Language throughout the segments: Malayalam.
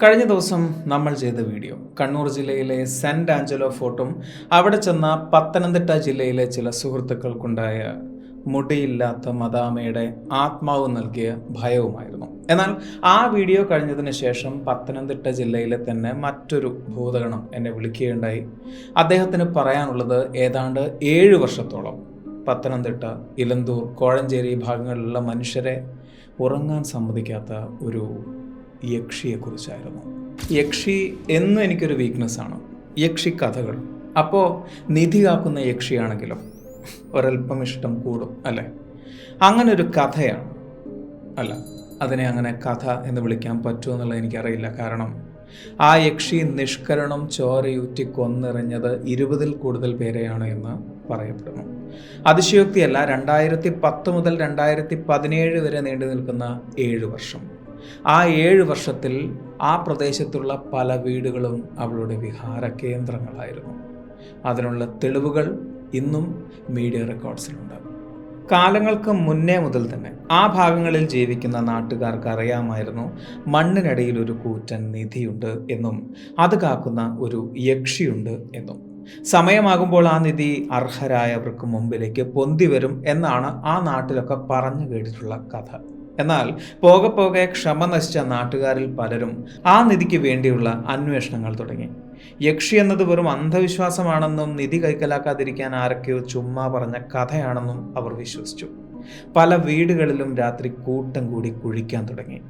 കഴിഞ്ഞ ദിവസം നമ്മൾ ചെയ്ത വീഡിയോ കണ്ണൂർ ജില്ലയിലെ സെന്റ് ആഞ്ചലോ ഫോർട്ടും അവിടെ ചെന്ന പത്തനംതിട്ട ജില്ലയിലെ ചില സുഹൃത്തുക്കൾക്കുണ്ടായ മുടിയില്ലാത്ത മദാമയുടെ ആത്മാവ് നൽകിയ ഭയവുമായിരുന്നു. എന്നാൽ ആ വീഡിയോ കഴിഞ്ഞതിന് ശേഷം പത്തനംതിട്ട ജില്ലയിലെ തന്നെ മറ്റൊരു ഭൂതഗണം എന്നെ വിളിക്കുകയുണ്ടായി. അദ്ദേഹത്തിന് പറയാനുള്ളത് ഏതാണ്ട് 7 വർഷത്തോളം പത്തനംതിട്ട, ഇലന്തൂർ, കോഴഞ്ചേരി ഭാഗങ്ങളിലുള്ള മനുഷ്യരെ ഉറങ്ങാൻ സമ്മതിക്കാത്ത ഒരു യക്ഷിയെക്കുറിച്ചായിരുന്നു. യക്ഷി എന്നും എനിക്കൊരു വീക്ക്നെസ്സാണ്, യക്ഷി കഥകൾ. അപ്പോൾ നിധി കാക്കുന്ന യക്ഷിയാണെങ്കിലോ ഒരൽപ്പം ഇഷ്ടം കൂടും അല്ലേ? അങ്ങനെ ഒരു കഥയാണ്. അല്ല, അതിനെ അങ്ങനെ കഥ എന്ന് വിളിക്കാൻ പറ്റുമോ എന്നുള്ളത് എനിക്കറിയില്ല. കാരണം ആ യക്ഷി നിഷ്കരണം ചോരയൂറ്റി കൊന്നെറിഞ്ഞത് 20-ൽ കൂടുതൽ പേരെയാണ് എന്ന് പറയപ്പെടുന്നു. അതിശയോക്തിയല്ല. 2010 മുതൽ 2017 വരെ നീണ്ടു നിൽക്കുന്ന 7 വർഷം. ആ 7 വർഷത്തിൽ ആ പ്രദേശത്തുള്ള പല വീടുകളും അവളുടെ വിഹാര കേന്ദ്രങ്ങളായിരുന്നു. അതിനുള്ള തെളിവുകൾ ഇന്നും മീഡിയ റെക്കോർഡ്സിലുണ്ട്. കാലങ്ങൾക്ക് മുന്നേ മുതൽ തന്നെ ആ ഭാഗങ്ങളിൽ ജീവിക്കുന്ന നാട്ടുകാർക്ക് അറിയാമായിരുന്നു മണ്ണിനടിയിൽ ഒരു കൂറ്റൻ നിധിയുണ്ട് എന്നും അത് കാക്കുന്ന ഒരു യക്ഷിയുണ്ട് എന്നും. സമയമാകുമ്പോൾ ആ നിധി അർഹരായവർക്ക് മുമ്പിലേക്ക് പൊന്തി വരും എന്നാണ് ആ നാട്ടിലൊക്കെ പറഞ്ഞു കേട്ടിട്ടുള്ള കഥ. എന്നാൽ പോകെ പോകെ ക്ഷമ നശിച്ച നാട്ടുകാരിൽ പലരും ആ നിധിക്ക് വേണ്ടിയുള്ള അന്വേഷണങ്ങൾ തുടങ്ങി. യക്ഷി എന്നത് വെറും അന്ധവിശ്വാസമാണെന്നും നിധി കൈക്കലാക്കാതിരിക്കാൻ ആരൊക്കെയോ ചുമ്മാ പറഞ്ഞ കഥയാണെന്നും അവർ വിശ്വസിച്ചു. പല വീടുകളിലും രാത്രി കൂട്ടം കൂടി കുഴിക്കാൻ തുടങ്ങി.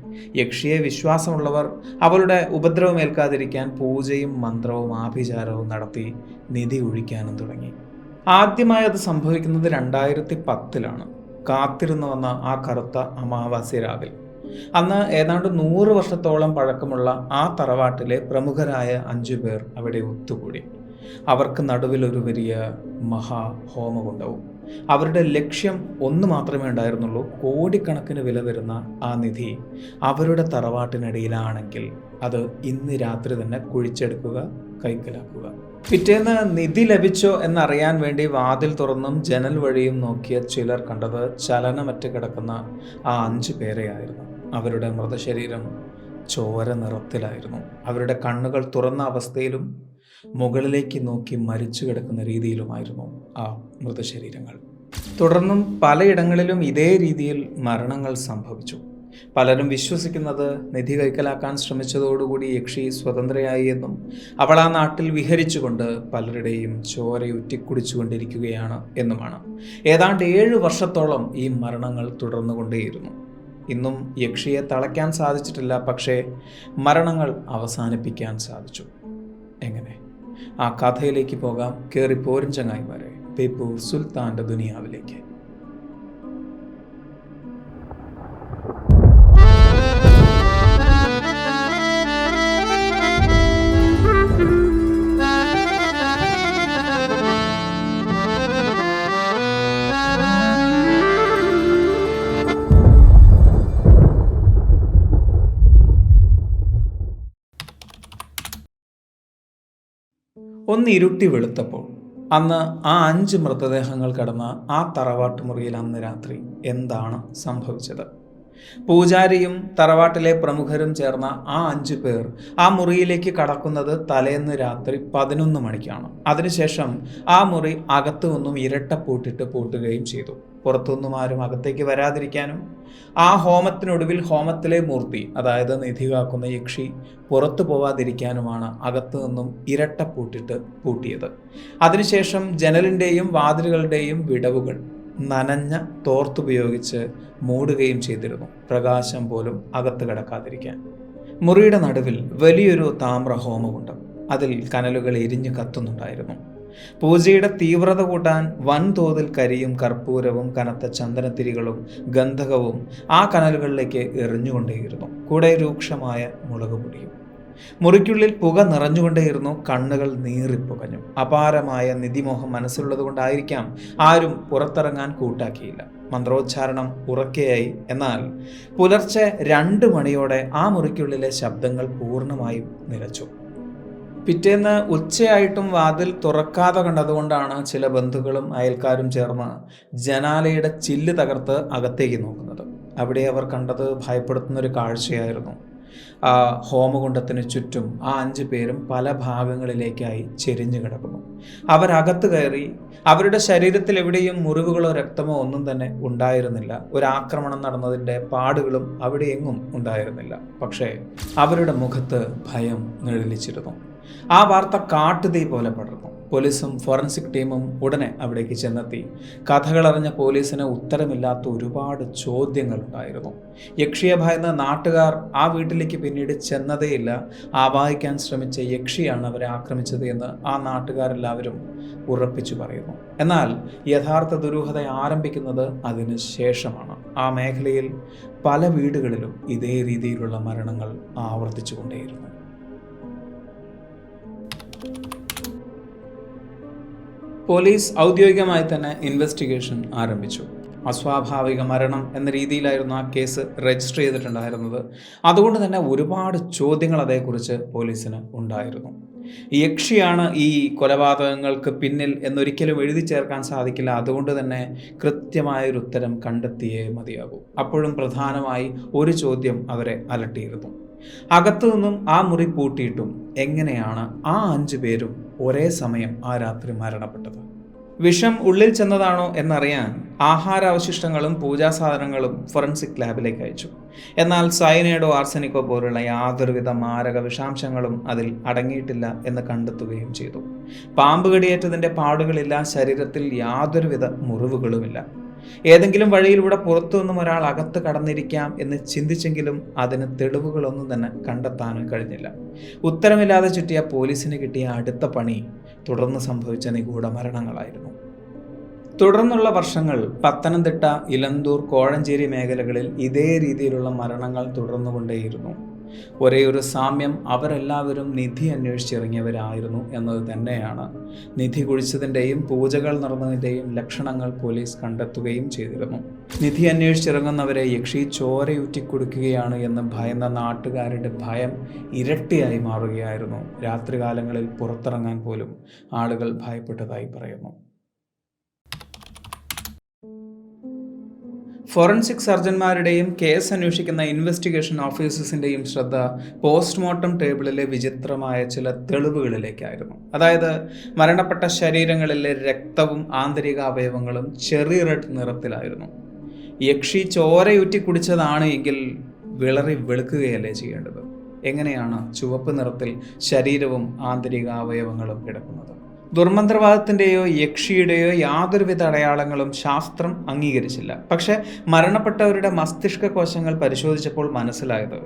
യക്ഷിയെ വിശ്വാസമുള്ളവർ അവളുടെ ഉപദ്രവമേൽക്കാതിരിക്കാൻ പൂജയും മന്ത്രവും ആഭിചാരവും നടത്തി നിധി ഒഴിക്കാനും തുടങ്ങി. ആദ്യമായി അത് സംഭവിക്കുന്നത് 2010-ലാണ്. കാത്തിരുന്നു വന്ന ആ കറുത്ത അമാവാസ്യ രാവിൽ. അന്ന് ഏതാണ്ട് 100 വർഷത്തോളം പഴക്കമുള്ള ആ തറവാട്ടിലെ പ്രമുഖരായ 5 പേർ അവിടെ ഒത്തുകൂടി. അവർക്ക് നടുവിൽ ഒരു വലിയ മഹാഹോമകുണ്ടവും. അവരുടെ ലക്ഷ്യം ഒന്ന് മാത്രമേ ഉണ്ടായിരുന്നുള്ളൂ: കോടിക്കണക്കിന് വില വരുന്ന ആ നിധി അവരുടെ തറവാട്ടിനിടയിലാണെങ്കിൽ അത് ഇന്ന് രാത്രി തന്നെ കുഴിച്ചെടുക്കുക, കൈക്കലാക്കുക. പിറ്റേന്ന് നിധി ലഭിച്ചോ എന്നറിയാൻ വേണ്ടി വാതിൽ തുറന്നും ജനൽ വഴിയും നോക്കിയ ചിലർ കണ്ടത് ചലനമറ്റ് കിടക്കുന്ന ആ 5 പേരെയായിരുന്നു. അവരുടെ മൃതശരീരം ചോര നിറത്തിലായിരുന്നു. അവരുടെ കണ്ണുകൾ തുറന്ന അവസ്ഥയിലും മുകളിലേക്ക് നോക്കി മരിച്ചു കിടക്കുന്ന രീതിയിലുമായിരുന്നു ആ മൃതശരീരങ്ങൾ. തുടർന്നും പലയിടങ്ങളിലും ഇതേ രീതിയിൽ മരണങ്ങൾ സംഭവിച്ചു. പലരും വിശ്വസിക്കുന്നത് നിധി കൈക്കലാക്കാൻ ശ്രമിച്ചതോടുകൂടി യക്ഷി സ്വതന്ത്രയായി എന്നും അവൾ ആ നാട്ടിൽ വിഹരിച്ചുകൊണ്ട് പലരുടെയും ചോരയുറ്റിക്കുടിച്ചുകൊണ്ടിരിക്കുകയാണ് എന്നുമാണ്. ഏതാണ്ട് 7 വർഷത്തോളം ഈ മരണങ്ങൾ തുടർന്നുകൊണ്ടേയിരുന്നു. ഇന്നും യക്ഷിയെ തളയ്ക്കാൻ സാധിച്ചിട്ടില്ല, പക്ഷേ മരണങ്ങൾ അവസാനിപ്പിക്കാൻ സാധിച്ചു. എങ്ങനെ? ആ കഥയിലേക്ക് പോകാം. കയറിപ്പോരും ചങ്ങായിമാരെ, ബേപ്പൂർ സുൽത്താൻ്റെ ദുനിയാവിലേക്ക്. ഒന്ന് ഇരുട്ടി വെളുത്തപ്പോൾ അന്ന് ആ 5 മൃതദേഹങ്ങൾ കടന്ന ആ തറവാട്ടുമുറിയിൽ അന്ന് രാത്രി എന്താണ് സംഭവിച്ചത്? പൂജാരിയും തറവാട്ടിലെ പ്രമുഖരും ചേർന്ന ആ 5 പേർ ആ മുറിയിലേക്ക് കടക്കുന്നത് തലേന്ന് രാത്രി 11 മണിക്കാണ്. അതിനുശേഷം ആ മുറി അകത്തു നിന്നും ഇരട്ടപ്പൂട്ടിട്ട് പൂട്ടുകയും ചെയ്തു. പുറത്തുനിന്നും ആരും അകത്തേക്ക് വരാതിരിക്കാനും ആ ഹോമത്തിനൊടുവിൽ ഹോമത്തിലെ മൂർത്തി, അതായത് നിധി കാക്കുന്ന യക്ഷി, പുറത്തു പോവാതിരിക്കാനുമാണ് അകത്തു നിന്നും ഇരട്ടപ്പൂട്ടിട്ട് പൂട്ടിയത്. അതിനുശേഷം ജനലിൻ്റെയും വാതിലുകളുടെയും വിടവുകൾ നനഞ്ഞ തോർത്തുപയോഗിച്ച് മൂടുകയും ചെയ്തിരുന്നു, പ്രകാശം പോലും അകത്ത് കടക്കാതിരിക്കാൻ. മുറിയുടെ നടുവിൽ വലിയൊരു താമ്ര ഹോമകുണ്ടം, അതിൽ കനലുകൾ എരിഞ്ഞു കത്തുന്നുണ്ടായിരുന്നു. പൂജയുടെ തീവ്രത കൂട്ടാൻ വൻതോതിൽ കരിയും കർപ്പൂരവും കനത്ത ചന്ദനത്തിരികളും ഗന്ധകവും ആ കനലുകളിലേക്ക് എറിഞ്ഞുകൊണ്ടേയിരുന്നു. കൂടെ രൂക്ഷമായ മുളകുപൊടിയും. മുറിക്കുള്ളിൽ പുക നിറഞ്ഞുകൊണ്ടേയിരുന്നു. കണ്ണുകൾ നീറിപ്പുകഞ്ഞു. അപാരമായ നിധിമോഹം മനസ്സിലുള്ളത് കൊണ്ടായിരിക്കാം ആരും പുറത്തിറങ്ങാൻ കൂട്ടാക്കിയില്ല. മന്ത്രോച്ചാരണം ഉറക്കെയായി. എന്നാൽ പുലർച്ചെ 2 മണിയോടെ ആ മുറിക്കുള്ളിലെ ശബ്ദങ്ങൾ പൂർണ്ണമായും നിലച്ചു. പിറ്റേന്ന് ഉച്ചയായിട്ടും വാതിൽ തുറക്കാതെ കണ്ടതുകൊണ്ടാണ് ചില ബന്ധുക്കളും അയൽക്കാരും ചേർന്ന് ജനാലയുടെ ചില്ല് തകർത്ത് അകത്തേക്ക് നോക്കുന്നത്. അവിടെ അവർ കണ്ടത് ഭയപ്പെടുത്തുന്നൊരു കാഴ്ചയായിരുന്നു. ആ ഹോമകുണ്ഡത്തിന് ചുറ്റും ആ 5 പേരും പല ഭാഗങ്ങളിലേക്കായി ചെരിഞ്ഞു കിടക്കുന്നു. അവരകത്ത് കയറി. അവരുടെ ശരീരത്തിൽ എവിടെയും മുറിവുകളോ രക്തമോ ഒന്നും തന്നെ ഉണ്ടായിരുന്നില്ല. ഒരു ആക്രമണം നടന്നതിൻ്റെ പാടുകളും അവിടെ എങ്ങും ഉണ്ടായിരുന്നില്ല. പക്ഷേ അവരുടെ മുഖത്ത് ഭയം നിഴലിച്ചിരുന്നു. ആ വാർത്ത കാട്ടുതീ പോലെ പടർന്നു. പോലീസും ഫോറൻസിക് ടീമും ഉടനെ അവിടേക്ക് ചെന്നെത്തി. കഥകളറിഞ്ഞ പോലീസിന് ഉത്തരമില്ലാത്ത ഒരുപാട് ചോദ്യങ്ങൾ ഉണ്ടായിരുന്നു. യക്ഷിയെ ഭയന്ന് നാട്ടുകാർ ആ വീട്ടിലേക്ക് പിന്നീട് ചെന്നതേയില്ല. ആവാഹിക്കാൻ ശ്രമിച്ച യക്ഷിയാണ് അവരെ ആക്രമിച്ചത് എന്ന് ആ നാട്ടുകാരെല്ലാവരും ഉറപ്പിച്ചു പറയുന്നു. എന്നാൽ യഥാർത്ഥ ദുരൂഹത ആരംഭിക്കുന്നത് അതിന് ശേഷമാണ്. ആ മേഖലയിൽ പല വീടുകളിലും ഇതേ രീതിയിലുള്ള മരണങ്ങൾ ആവർത്തിച്ചുകൊണ്ടേയിരുന്നു. പോലീസ് ഔദ്യോഗികമായി തന്നെ ഇൻവെസ്റ്റിഗേഷൻ ആരംഭിച്ചു. അസ്വാഭാവിക മരണം എന്ന രീതിയിലായിരുന്നു ആ കേസ് രജിസ്റ്റർ ചെയ്തിട്ടുണ്ടായിരുന്നത്. അതുകൊണ്ട് തന്നെ ഒരുപാട് ചോദ്യങ്ങൾ അതേക്കുറിച്ച് പോലീസിന് ഉണ്ടായിരുന്നു. യക്ഷിയാണ് ഈ കൊലപാതകങ്ങൾക്ക് പിന്നിൽ എന്നൊരിക്കലും എഴുതി ചേർക്കാൻ സാധിക്കില്ല. അതുകൊണ്ട് തന്നെ കൃത്യമായൊരു ഉത്തരം കണ്ടെത്തിയേ മതിയാകൂ. അപ്പോഴും പ്രധാനമായി ഒരു ചോദ്യം അവരെ അലട്ടിയിരുന്നു. അകത്തു നിന്നും ആ മുറി പൂട്ടിയിട്ടും എങ്ങനെയാണ് ആ 5 പേരും ഒരേ സമയം ആ രാത്രി മരണപ്പെട്ടത്? വിഷം ഉള്ളിൽ ചെന്നതാണോ എന്നറിയാൻ ആഹാരാവശിഷ്ടങ്ങളും പൂജാസാധനങ്ങളും ഫോറൻസിക് ലാബിലേക്ക് അയച്ചു. എന്നാൽ സയനൈഡോ ആർസനിക്കോ പോലുള്ള യാതൊരുവിധ മാരക വിഷാംശങ്ങളും അതിൽ അടങ്ങിയിട്ടില്ല എന്ന് കണ്ടെത്തുകയും ചെയ്തു. പാമ്പ് കടിയേറ്റതിൻ്റെ പാടുകളില്ല. ശരീരത്തിൽ യാതൊരുവിധ മുറിവുകളുമില്ല. ഏതെങ്കിലും വഴിയിലൂടെ പുറത്തു നിന്നും ഒരാൾ അകത്ത് കടന്നിരിക്കാം എന്ന് ചിന്തിച്ചെങ്കിലും അതിന് തെളിവുകളൊന്നും തന്നെ കണ്ടെത്താനും കഴിഞ്ഞില്ല. ഉത്തരമില്ലാതെ ചുറ്റിയ പോലീസിന് കിട്ടിയ അടുത്ത പണി തുടർന്ന് സംഭവിച്ച നിഗൂഢ മരണങ്ങളായിരുന്നു. തുടർന്നുള്ള വർഷങ്ങൾ പത്തനംതിട്ട, ഇലന്തൂർ, കോഴഞ്ചേരി മേഖലകളിൽ ഇതേ രീതിയിലുള്ള മരണങ്ങൾ തുടർന്നുകൊണ്ടേയിരുന്നു. ഒരേയൊരു സാമ്യം, അവരെല്ലാവരും നിധി അന്വേഷിച്ചിറങ്ങിയവരായിരുന്നു എന്നത് തന്നെയാണ്. നിധി കുഴിച്ചതിൻ്റെയും പൂജകൾ നടന്നതിൻ്റെയും ലക്ഷണങ്ങൾ പോലീസ് കണ്ടെത്തുകയും ചെയ്തിരുന്നു. നിധി അന്വേഷിച്ചിറങ്ങുന്നവരെ യക്ഷി ചോരയൂറ്റിക്കൊടുക്കുകയാണ് എന്ന് ഭയന്ന നാട്ടുകാരുടെ ഭയം ഇരട്ടിയായി മാറുകയായിരുന്നു. രാത്രികാലങ്ങളിൽ പുറത്തിറങ്ങാൻ പോലും ആളുകൾ ഭയപ്പെട്ടതായി പറയുന്നു. ഫോറൻസിക് സർജന്മാരുടെയും കേസ് അന്വേഷിക്കുന്ന ഇൻവെസ്റ്റിഗേഷൻ ഓഫീസേഴ്സിൻ്റെയും ശ്രദ്ധ പോസ്റ്റ്മോർട്ടം ടേബിളിലെ വിചിത്രമായ ചില തെളിവുകളിലേക്കായിരുന്നു. അതായത് മരണപ്പെട്ട ശരീരങ്ങളിലെ രക്തവും ആന്തരിക അവയവങ്ങളും ചെറി റെഡ് നിറത്തിലായിരുന്നു. യക്ഷി ചോരയൂറ്റി കുടിച്ചതാണ് എങ്കിൽ വിളറി വെളുക്കുകയല്ലേ ചെയ്യേണ്ടത്? എങ്ങനെയാണ് ചുവപ്പ് നിറത്തിൽ ശരീരവും ആന്തരിക അവയവങ്ങളും കിടക്കുന്നത്? ദുർമന്ത്രവാദത്തിൻ്റെയോ യക്ഷിയുടെയോ യാതൊരുവിധ അടയാളങ്ങളും ശാസ്ത്രം അംഗീകരിച്ചില്ല. പക്ഷെ മരണപ്പെട്ടവരുടെ മസ്തിഷ്ക കോശങ്ങൾ പരിശോധിച്ചപ്പോൾ മനസ്സിലായത്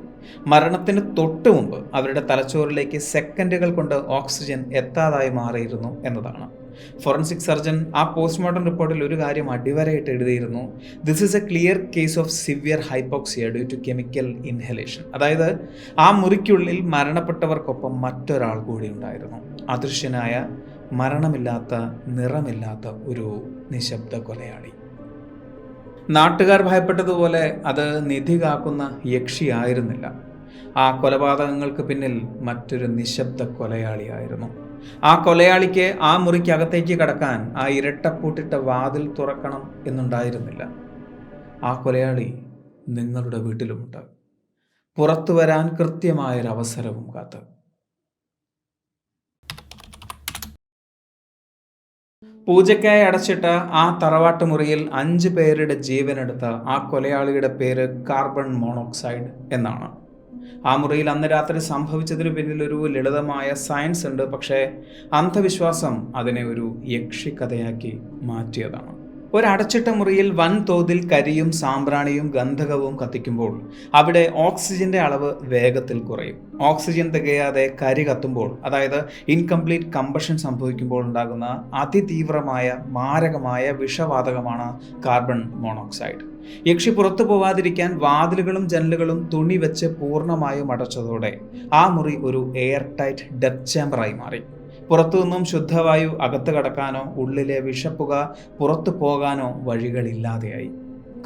മരണത്തിന് തൊട്ടു മുമ്പ് അവരുടെ തലച്ചോറിലേക്ക് സെക്കൻഡുകൾ കൊണ്ട് ഓക്സിജൻ എത്താതായി മാറിയിരുന്നു എന്നതാണ്. ഫോറൻസിക് സർജൻ ആ പോസ്റ്റ്മോർട്ടം റിപ്പോർട്ടിൽ ഒരു കാര്യം അടിവരയിട്ട് എഴുതിയിരുന്നു: this is a clear case of severe hypoxia due to chemical inhalation. അതായത് ആ മുറിക്കുള്ളിൽ മരണപ്പെട്ടവർക്കൊപ്പം മറ്റൊരാൾ കൂടി ഉണ്ടായിരുന്നു. അദൃശ്യനായ, മരണമില്ലാത്ത, നിറമില്ലാത്ത ഒരു നിശബ്ദ കൊലയാളി. നാട്ടുകാർ ഭയപ്പെട്ടതുപോലെ അത് നിധി കാക്കുന്ന യക്ഷിയായിരുന്നില്ല. ആ കൊലപാതകങ്ങൾക്ക് പിന്നിൽ മറ്റൊരു നിശബ്ദ കൊലയാളിയായിരുന്നു. ആ കൊലയാളിക്ക് ആ മുറിക്കകത്തേക്ക് കടക്കാൻ ആ ഇരട്ടപ്പൂട്ടിട്ട വാതിൽ തുറക്കണം എന്നുണ്ടായിരുന്നില്ല. ആ കൊലയാളി നിങ്ങളുടെ വീട്ടിലുമുണ്ട്. പുറത്തു വരാൻ കൃത്യമായൊരവസരവും കാത്ത്. പൂജയ്ക്കായി അടച്ചിട്ട ആ തറവാട്ട് മുറിയിൽ 5 പേരുടെ ജീവനെടുത്ത ആ കൊലയാളിയുടെ പേര് കാർബൺ മോണോക്സൈഡ് എന്നാണ്. ആ മുറിയിൽ അന്ന് രാത്രി സംഭവിച്ചതിന് പിന്നിൽ ഒരു ലളിതമായ സയൻസ് ഉണ്ട്. പക്ഷേ അന്ധവിശ്വാസം അതിനെ ഒരു യക്ഷിക്കഥയാക്കി മാറ്റിയതാണ്. ഒരടച്ചിട്ട മുറിയിൽ വൻതോതിൽ കരിയും സാമ്പ്രാണിയും ഗന്ധകവും കത്തിക്കുമ്പോൾ അവിടെ ഓക്സിജന്റെ അളവ് വേഗത്തിൽ കുറയും. ഓക്സിജൻ തികയാതെ കരി കത്തുമ്പോൾ, അതായത് ഇൻകംപ്ലീറ്റ് കമ്പഷൻ സംഭവിക്കുമ്പോൾ ഉണ്ടാകുന്ന അതിതീവ്രമായ മാരകമായ വിഷവാതകമാണ് കാർബൺ മോണോക്സൈഡ്. യക്ഷി പുറത്തു പോവാതിരിക്കാൻ വാതിലുകളും ജനലുകളും തുണി വെച്ച് പൂർണ്ണമായും അടച്ചതോടെ ആ മുറി ഒരു എയർ ടൈറ്റ് ഡെത്ത് ചേമ്പറായി മാറി. പുറത്തു നിന്നും ശുദ്ധവായു അകത്ത് കടക്കാനോ ഉള്ളിലെ വിഷപ്പുക പുറത്തു പോകാനോ വഴികളില്ലാതെയായി.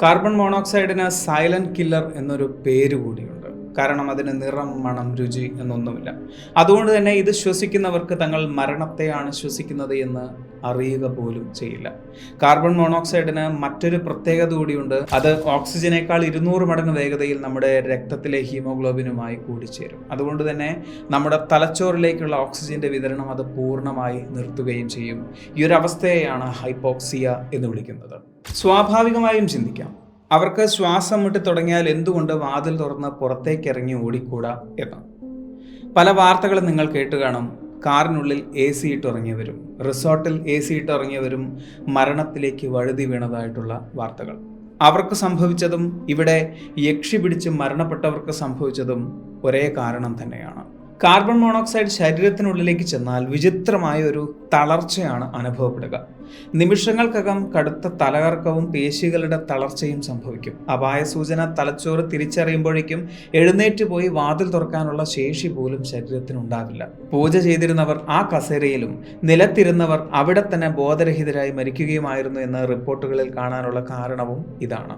കാർബൺ മോണോക്സൈഡിന് സൈലന്റ് കില്ലർ എന്നൊരു പേര് കൂടിയുണ്ട്. കാരണം അതിന് നിറം, മണം, രുചി എന്നൊന്നുമില്ല. അതുകൊണ്ട് തന്നെ ഇത് ശ്വസിക്കുന്നവർക്ക് തങ്ങൾ മരണത്തെയാണ് ശ്വസിക്കുന്നത് എന്ന് അറിയുക പോലും ചെയ്യില്ല. കാർബൺ മോണോക്സൈഡിന് മറ്റൊരു പ്രത്യേകത കൂടിയുണ്ട്. അത് ഓക്സിജനേക്കാൾ 200 മടങ്ങ് വേഗതയിൽ നമ്മുടെ രക്തത്തിലെ ഹീമോഗ്ലോബിനുമായി കൂടിച്ചേരും. അതുകൊണ്ട് തന്നെ നമ്മുടെ തലച്ചോറിലേക്കുള്ള ഓക്സിജന്റെ വിതരണം അത് പൂർണ്ണമായി നിർത്തുകയും ചെയ്യും. ഈ ഒരു അവസ്ഥയെയാണ് ഹൈപ്പോക്സിയ എന്ന് വിളിക്കുന്നത്. സ്വാഭാവികമായും ചിന്തിക്കാം, അവർക്ക് ശ്വാസം മുട്ടി തുടങ്ങിയാൽ എന്തുകൊണ്ട് വാതിൽ തുറന്ന് പുറത്തേക്ക് ഇറങ്ങി ഓടിക്കൂടാ എന്ന്. പല വാർത്തകളും നിങ്ങൾ കേട്ട് കാണും. കാറിനുള്ളിൽ AC ഇട്ടിറങ്ങിയവരും റിസോർട്ടിൽ AC ഇട്ടിറങ്ങിയവരും മരണത്തിലേക്ക് വഴുതി വീണതായിട്ടുള്ള വാർത്തകൾ. അവർക്ക് സംഭവിച്ചതും ഇവിടെ യക്ഷി പിടിച്ച് മരണപ്പെട്ടവർക്ക് സംഭവിച്ചതും ഒരേ കാരണം തന്നെയാണ്. കാർബൺ മോണോക്സൈഡ് ശരീരത്തിനുള്ളിലേക്ക് ചെന്നാൽ വിചിത്രമായ ഒരു തളർച്ചയാണ് അനുഭവപ്പെടുക. നിമിഷങ്ങൾക്കകം കടുത്ത തലകറക്കവും പേശികളുടെ തളർച്ചയും സംഭവിക്കും. അപായ സൂചന തലച്ചോറ് തിരിച്ചറിയുമ്പോഴേക്കും എഴുന്നേറ്റ് പോയി വാതിൽ തുറക്കാനുള്ള ശേഷി പോലും ശരീരത്തിനുണ്ടാവില്ല. പൂജ ചെയ്തിരുന്നവർ ആ കസേരയിലും നിലത്തിരുന്നവർ അവിടെ തന്നെ ബോധരഹിതരായി മരിക്കുകയുമായിരുന്നു എന്ന് റിപ്പോർട്ടുകളിൽ കാണാനുള്ള കാരണവും ഇതാണ്.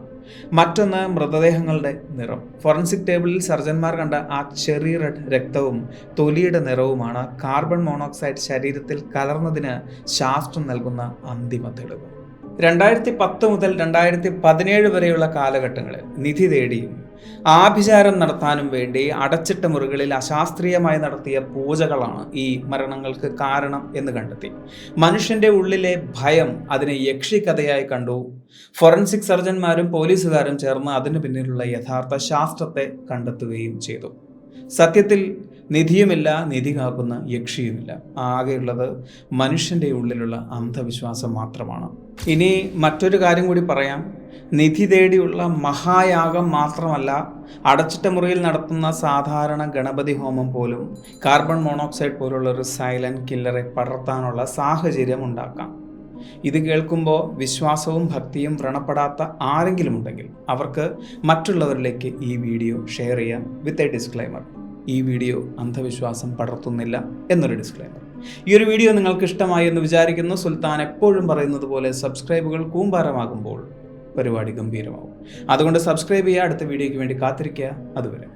മറ്റൊന്ന് മൃതദേഹങ്ങളുടെ നിറം. ഫോറൻസിക് ടേബിളിൽ സർജന്മാർ കണ്ട ആ ചെറിയ റെഡ് രക്തവും തൊലിയുടെ നിറവുമാണ് കാർബൺ മോണോക്സൈഡ് ശരീരത്തിൽ കലർന്നതിന് ശാസ്ത്രം നൽകുന്ന അന്തിമ തെളിവ്. 2010 മുതൽ 2017 വരെയുള്ള കാലഘട്ടങ്ങളിൽ നിധി തേടിയും ആഭിചാരം നടത്താനും വേണ്ടി അടച്ചിട്ട മുറികളിൽ അശാസ്ത്രീയമായി നടത്തിയ പൂജകളാണ് ഈ മരണങ്ങൾക്ക് കാരണം എന്ന് കണ്ടെത്തി. മനുഷ്യന്റെ ഉള്ളിലെ ഭയം അതിനെ യക്ഷിക്കഥയായി കണ്ടു. ഫോറൻസിക് സർജന്മാരും പോലീസുകാരും ചേർന്ന് അതിനു പിന്നിലുള്ള യഥാർത്ഥ ശാസ്ത്രത്തെ കണ്ടെത്തുകയും ചെയ്തു. സത്യത്തിൽ നിധിയുമില്ല, നിധി കാക്കുന്ന യക്ഷിയുമില്ല. ആകെയുള്ളത് മനുഷ്യൻ്റെ ഉള്ളിലുള്ള അന്ധവിശ്വാസം മാത്രമാണ്. ഇനി മറ്റൊരു കാര്യം കൂടി പറയാം. നിധി തേടിയുള്ള മഹായാഗം മാത്രമല്ല, അടച്ചിട്ട മുറിയിൽ നടത്തുന്ന സാധാരണ ഗണപതി ഹോമം പോലും കാർബൺ മോണോക്സൈഡ് പോലുള്ള ഒരു സൈലന്റ് കില്ലറെ പടർത്താനുള്ള സാഹചര്യം ഉണ്ടാക്കാം. ഇത് കേൾക്കുമ്പോൾ വിശ്വാസവും ഭക്തിയും വ്രണപ്പെടാത്ത ആരെങ്കിലും ഉണ്ടെങ്കിൽ അവർക്ക് മറ്റുള്ളവരിലേക്ക് ഈ വീഡിയോ ഷെയർ ചെയ്യാം വിത്ത് എ ഡിസ്ക്ലൈമർ. ഈ വീഡിയോ അന്ധവിശ്വാസം പടർത്തുന്നില്ല എന്നൊരു ഡിസ്ക്ലൈമർ. ഈ ഒരു വീഡിയോ നിങ്ങൾക്ക് ഇഷ്ടമായി എന്ന് വിചാരിക്കുന്നു. സുൽത്താൻ എപ്പോഴും പറയുന്നത് പോലെ സബ്സ്ക്രൈബുകൾ കൂമ്പാരമാകുമ്പോൾ പരിപാടി ഗംഭീരമാവും. അതുകൊണ്ട് സബ്സ്ക്രൈബ് ചെയ്യുക. അടുത്ത വീഡിയോയ്ക്ക് വേണ്ടി കാത്തിരിക്കുക. അതുവരെ.